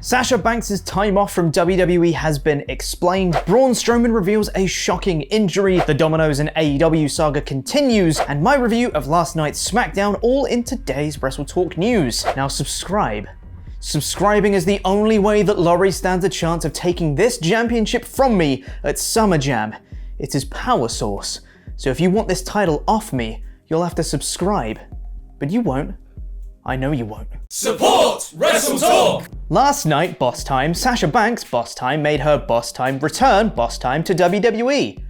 Sasha Banks' time off from WWE has been explained, Braun Strowman reveals a shocking injury, the Domino's and AEW saga continues, and my review of last night's SmackDown all in today's WrestleTalk news. Now subscribe. Subscribing is the only way that Laurie stands a chance of taking this championship from me at Summer Jam. It's his power source. So if you want this title off me, you'll have to subscribe. But you won't. I know you won't. Support WrestleTalk! Last night, Boss Time, Sasha Banks, Boss Time, made her Boss Time return, Boss Time, to WWE.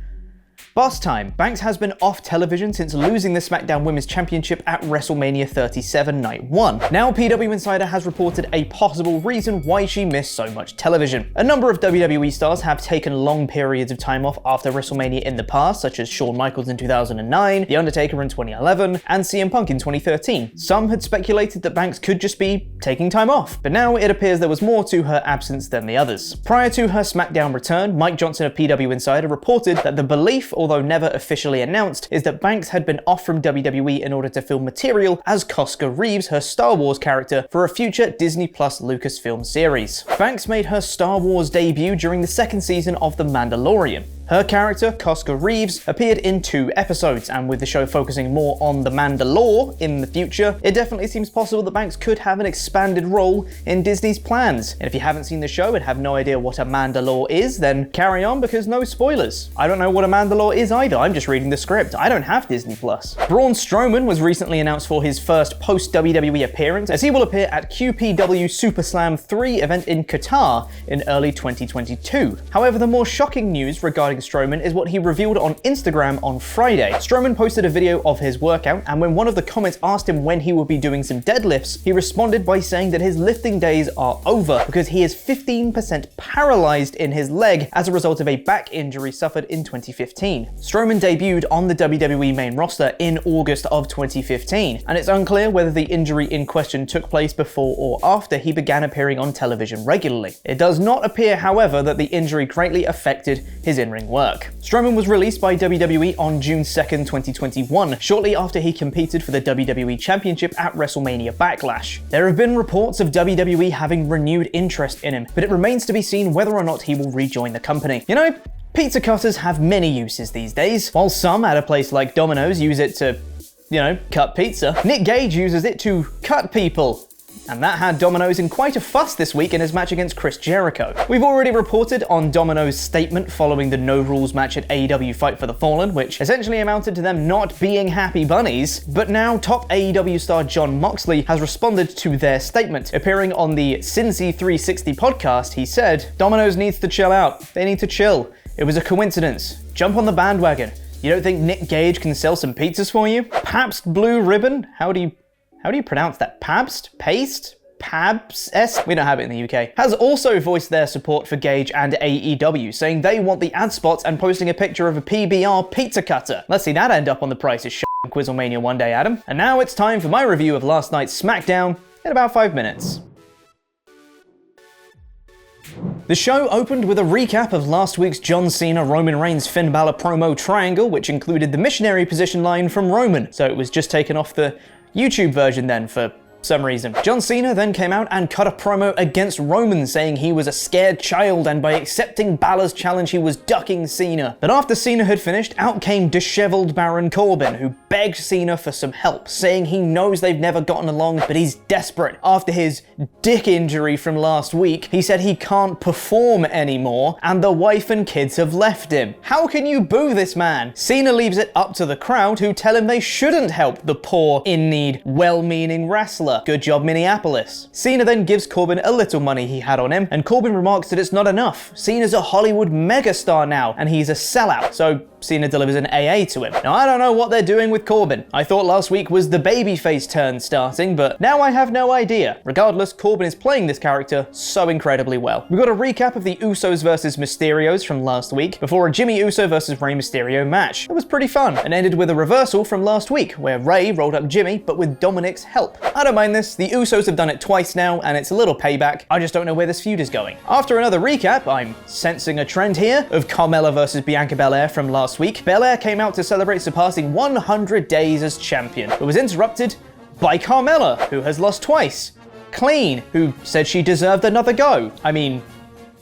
Boss Time. Banks has been off television since losing the SmackDown Women's Championship at WrestleMania 37 Night 1. Now PW Insider has reported a possible reason why she missed so much television. A number of WWE stars have taken long periods of time off after WrestleMania in the past, such as Shawn Michaels in 2009, The Undertaker in 2011, and CM Punk in 2013. Some had speculated that Banks could just be taking time off, but now it appears there was more to her absence than the others. Prior to her SmackDown return, Mike Johnson of PW Insider reported that the belief, although never officially announced, is that Banks had been off from WWE in order to film material as Koska Reeves, her Star Wars character, for a future Disney Plus Lucasfilm series. Banks made her Star Wars debut during the second season of The Mandalorian. Her character, Koska Reeves, appeared in 2 episodes, and with the show focusing more on the Mandalore in the future, it definitely seems possible that Banks could have an expanded role in Disney's plans. And if you haven't seen the show and have no idea what a Mandalore is, then carry on because no spoilers. I don't know what a Mandalore is either, I'm just reading the script. I don't have Disney Plus. Braun Strowman was recently announced for his first post-WWE appearance, as he will appear at QPW Super Slam 3 event in Qatar in early 2022. However, the more shocking news regarding Strowman is what he revealed on Instagram on Friday. Strowman posted a video of his workout, and when one of the comments asked him when he would be doing some deadlifts, he responded by saying that his lifting days are over because he is 15% paralyzed in his leg as a result of a back injury suffered in 2015. Strowman debuted on the WWE main roster in August of 2015, and it's unclear whether the injury in question took place before or after he began appearing on television regularly. It does not appear, however, that the injury greatly affected his in-ring work. Strowman was released by WWE on June 2nd, 2021, shortly after he competed for the WWE Championship at WrestleMania Backlash. There have been reports of WWE having renewed interest in him, but it remains to be seen whether or not he will rejoin the company. You know, pizza cutters have many uses these days. While some at a place like Domino's use it to, cut pizza, Nick Gage uses it to cut people. And that had Domino's in quite a fuss this week in his match against Chris Jericho. We've already reported on Domino's statement following the No Rules match at AEW Fight for the Fallen, which essentially amounted to them not being happy bunnies, but now top AEW star Jon Moxley has responded to their statement. Appearing on the Cincy 360 podcast, he said, "Domino's needs to chill out. They need to chill. It was a coincidence. Jump on the bandwagon. You don't think Nick Gage can sell some pizzas for you? Pabst Blue Ribbon? How do you pronounce that? Pabst? Paste? Pabst? We don't have it in the UK. Has also voiced their support for Gage and AEW, saying they want the ad spots and posting a picture of a PBR pizza cutter. Let's see that end up on the Price is in Quizzlemania one day, Adam. And now it's time for my review of last night's SmackDown in about 5 minutes. The show opened with a recap of last week's John Cena, Roman Reigns, Finn Balor promo triangle, which included the missionary position line from Roman, so it was just taken off the YouTube version then for some reason. John Cena then came out and cut a promo against Roman, saying he was a scared child and by accepting Balor's challenge he was ducking Cena. But after Cena had finished, out came disheveled Baron Corbin, who begged Cena for some help, saying he knows they've never gotten along, but he's desperate. After his dick injury from last week, he said he can't perform anymore, and the wife and kids have left him. How can you boo this man? Cena leaves it up to the crowd, who tell him they shouldn't help the poor, in-need, well-meaning wrestler. Good job, Minneapolis. Cena then gives Corbin a little money he had on him, and Corbin remarks that it's not enough. Cena's a Hollywood megastar now, and he's a sellout, so Cena delivers an AA to him. Now, I don't know what they're doing with Corbin. I thought last week was the babyface turn starting, but now I have no idea. Regardless, Corbin is playing this character so incredibly well. We got a recap of the Usos versus Mysterios from last week, before a Jimmy Uso versus Rey Mysterio match. It was pretty fun, and ended with a reversal from last week, where Rey rolled up Jimmy, but with Dominic's help. I don't mind this, the Usos have done it twice now, and it's a little payback. I just don't know where this feud is going. After another recap, I'm sensing a trend here, of Carmella versus Bianca Belair from last week. Belair came out to celebrate surpassing 100 days as champion, but was interrupted by Carmella, who has lost twice. clean, who said she deserved another go. I mean,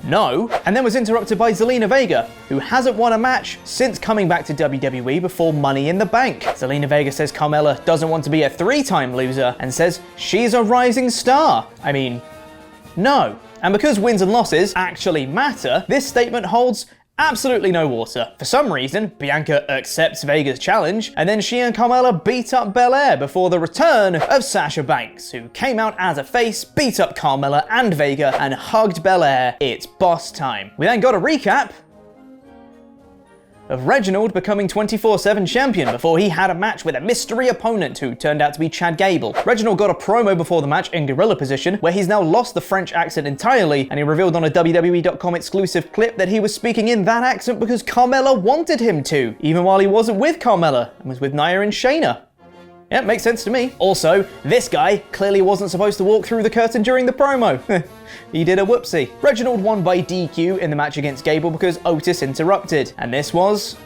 no. And then was interrupted by Zelina Vega, who hasn't won a match since coming back to WWE before Money in the Bank. Zelina Vega says Carmella doesn't want to be a 3-time loser and says she's a rising star. I mean, no. And because wins and losses actually matter, this statement holds absolutely no water. For some reason, Bianca accepts Vega's challenge, and then she and Carmella beat up Belair before the return of Sasha Banks, who came out as a face, beat up Carmella and Vega, and hugged Belair. It's boss time. We then got a recap of Reginald becoming 24/7 champion before he had a match with a mystery opponent who turned out to be Chad Gable. Reginald got a promo before the match in gorilla position, where he's now lost the French accent entirely, and he revealed on a WWE.com exclusive clip that he was speaking in that accent because Carmella wanted him to, even while he wasn't with Carmella and was with Nia and Shayna. Yeah, makes sense to me. Also, this guy clearly wasn't supposed to walk through the curtain during the promo. He did a whoopsie. Reginald won by DQ in the match against Gable because Otis interrupted, and this was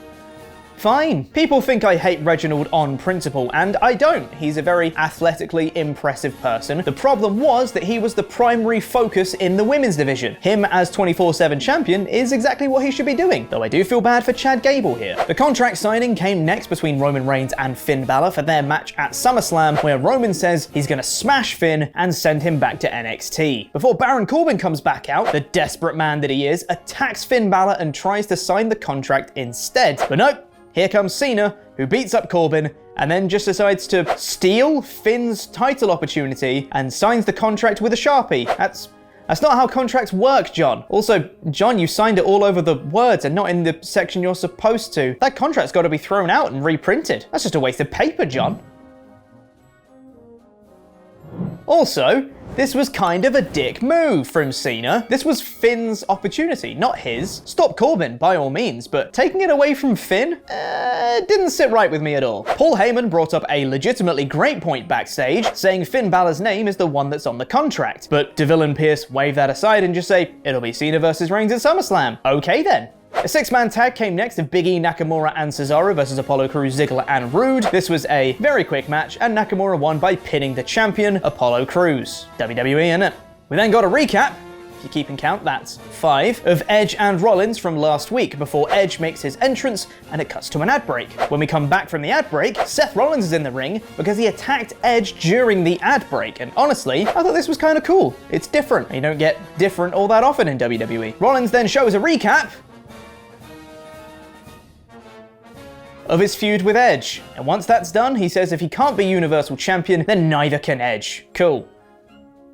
fine. People think I hate Reginald on principle, and I don't. He's a very athletically impressive person. The problem was that he was the primary focus in the women's division. Him as 24/7 champion is exactly what he should be doing, though I do feel bad for Chad Gable here. The contract signing came next between Roman Reigns and Finn Balor for their match at SummerSlam, where Roman says he's gonna smash Finn and send him back to NXT. Before Baron Corbin comes back out, the desperate man that he is attacks Finn Balor and tries to sign the contract instead. But nope. Here comes Cena, who beats up Corbin, and then just decides to steal Finn's title opportunity and signs the contract with a Sharpie. That's not how contracts work, John. Also, John, you signed it all over the words and not in the section you're supposed to. That contract's got to be thrown out and reprinted. That's just a waste of paper, John. Also, this was kind of a dick move from Cena. This was Finn's opportunity, not his. Stop Corbin, by all means, but taking it away from Finn? Didn't sit right with me at all. Paul Heyman brought up a legitimately great point backstage, saying Finn Balor's name is the one that's on the contract. But DeVille and Pierce wave that aside and just say, it'll be Cena versus Reigns at SummerSlam. Okay then. A 6-man tag came next of Big E, Nakamura, and Cesaro versus Apollo Crews, Ziggler, and Rude. This was a very quick match, and Nakamura won by pinning the champion, Apollo Crews. WWE, innit? We then got a recap, if you're keeping count, that's 5, of Edge and Rollins from last week, before Edge makes his entrance, and it cuts to an ad break. When we come back from the ad break, Seth Rollins is in the ring because he attacked Edge during the ad break, and honestly, I thought this was kind of cool. It's different. You don't get different all that often in WWE. Rollins then shows a recap of his feud with Edge. And once that's done, he says if he can't be Universal Champion, then neither can Edge. Cool.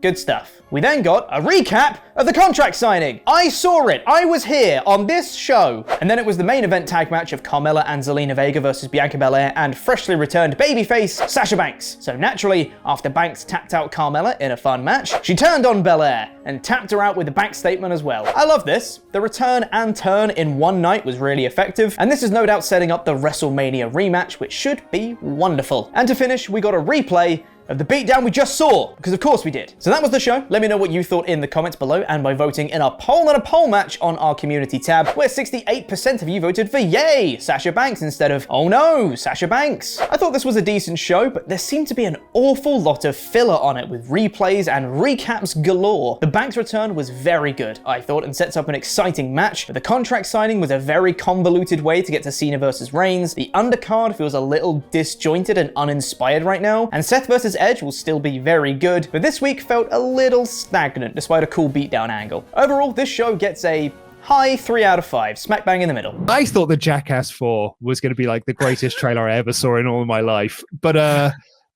Good stuff. We then got a recap of the contract signing. I saw it. I was here on this show. And then it was the main event tag match of Carmella and Zelina Vega versus Bianca Belair and freshly returned babyface Sasha Banks. So naturally, after Banks tapped out Carmella in a fun match, she turned on Belair and tapped her out with the Banks statement as well. I love this. The return and turn in one night was really effective, and this is no doubt setting up the WrestleMania rematch, which should be wonderful. And to finish, we got a replay of the beatdown we just saw, because of course we did. So that was the show. Let me know what you thought in the comments below and by voting in a poll and a poll match on our community tab, where 68% of you voted for yay, Sasha Banks instead of oh no, Sasha Banks. I thought this was a decent show, but there seemed to be an awful lot of filler on it with replays and recaps galore. The Banks return was very good, I thought, and sets up an exciting match, but the contract signing was a very convoluted way to get to Cena versus Reigns. The undercard feels a little disjointed and uninspired right now, and Seth versus Edge will still be very good, but this week felt a little stagnant despite a cool beatdown angle. Overall, this show gets a high 3 out of 5, smack bang in the middle. I thought the Jackass 4 was going to be like the greatest trailer I ever saw in all of my life, but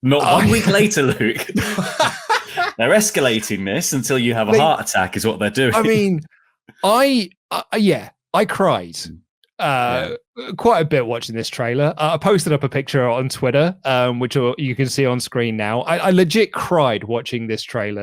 not 1 week later, Luke. They're escalating this until you have a heart attack is what they're doing. I mean, I cried quite a bit watching this trailer. I posted up a picture on Twitter, which you can see on screen now. I legit cried watching this trailer.